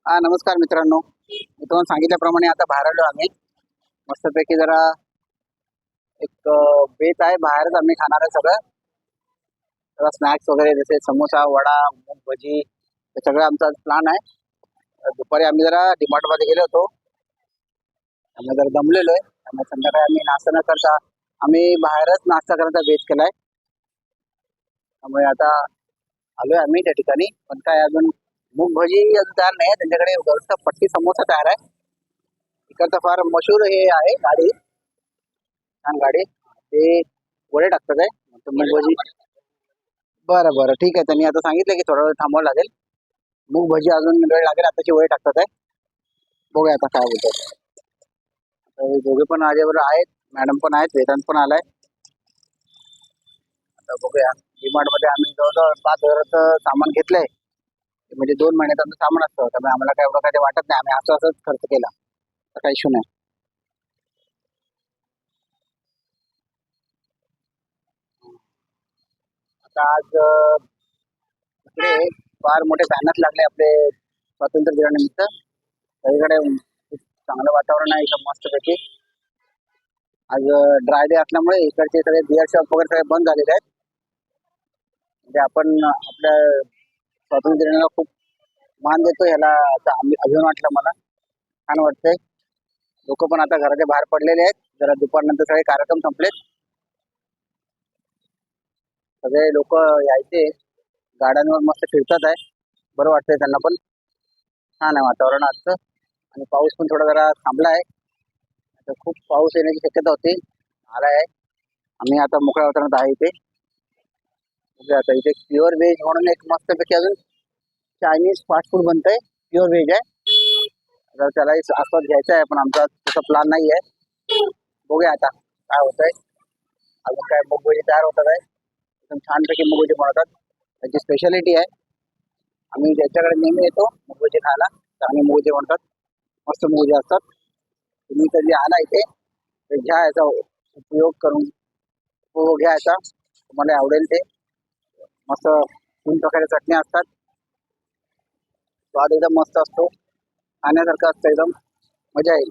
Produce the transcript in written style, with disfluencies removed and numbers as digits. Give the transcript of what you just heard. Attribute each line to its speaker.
Speaker 1: नमस्कार मित्रांनो. मी तुम्हाला सांगितल्याप्रमाणे आता बाहेर आलो आम्ही. मस्तपैकी जरा एक बेत आहे, बाहेरच आम्ही खाणार आहे सगळं. जरा स्नॅक्स वगैरे जसे समोसा, वडा, मूग भजी हे सगळं आमचा प्लॅन आहे. दुपारी आम्ही जरा मध्ये गेलो होतो. आम्ही जरा दमलेलो आहे. त्यामुळे संध्याकाळी आम्ही नाश्ता न करता आम्ही बाहेरच नाश्ता करायचा बेत केलाय. त्यामुळे आता आलोय आम्ही त्या ठिकाणी. पण काय अजून मूग भजी अजून तयार नाही आहे. त्यांच्याकडे वरचा पट्टी समोसा तयार आहे. इकडचं फार मशहूर हे आहे गाडी, छान गाडी. ते वडे टाकतात आहे. मूग भजी. बरं बरं, ठीक आहे. त्यांनी आता सांगितलं की थोडा वेळ थांबावं लागेल. मूग भजी अजून वेळ लागेल. आताची वडे टाकतात आहे. बघूया आता काय बोलतात. हे दोघे पण माझ्याबरोबर आहेत, मॅडम पण आहेत, वेदांत पण आलाय. आता बघूया. मध्ये आम्ही जवळजवळ 5,000चं सामान घेतलंय. म्हणजे 2 महिन्यात आमचं सामान असतं. त्यामुळे आम्हाला काय एवढं काही वाटत नाही. आम्ही असंच खर्च केला, तर काही इश्यू नाही. आता आज इकडे फार मोठे बॅनर लागले आपले स्वातंत्र्य दिनानिमित्त. सगळीकडे खूप चांगलं वातावरण आहे, एकदम मस्तपैकी. आज ड्राय डे असल्यामुळे इकडचे सगळे बिअर शॉप वगैरे सगळे बंद झालेले आहेत. म्हणजे आपण आपल्या स्वातंत्र्य दिनाला खूप मान देतो ह्याला. आता अभिमान वाटलं मला, छान वाटतंय. लोक पण आता घराच्या बाहेर पडलेले आहेत. जरा दुपारनंतर सगळे कार्यक्रम संपलेत. सगळे लोक यायचे, गाड्यांवर मस्त फिरतात आहे. बरं वाटतंय त्यांना पण. छान आहे वातावरण आजचं. आणि पाऊस पण थोडा जरा थांबला आहे. आता खूप पाऊस येण्याची शक्यता होती, आला आहे. आम्ही आता मोकळ्या वातावरणात आहे इथे. म्हणजे आता इथे प्युअर व्हेज म्हणून एक मस्तपैकी अजून चायनीज फास्ट फूड बनतंय. प्युअर व्हेज आहे. तर त्यालाही आस्वाद घ्यायचा आहे, पण आमचा तसा प्लॅन नाही आहे. बघूया आता काय होतंय. अजून काय मूग भजी तयार होतात आहे. एकदम छानपैकी मूग भजी बनवतात. त्याची स्पेशालिटी आहे. आम्ही ज्याच्याकडे नेहमी येतो मूग भजी खायला, तर आम्ही मूग भजी बनवतात. मस्त मूग भजी असतात. तुम्ही कधी आला इथे तर घ्या, याचा उपयोग करून उपभोग घ्या याचा. तुम्हाला आवडेल ते. मस्त 3 प्रकारे चटण्या असतात. स्वाद एकदम मस्त असतो. खाण्यासारखं असतं, एकदम मजा येईल.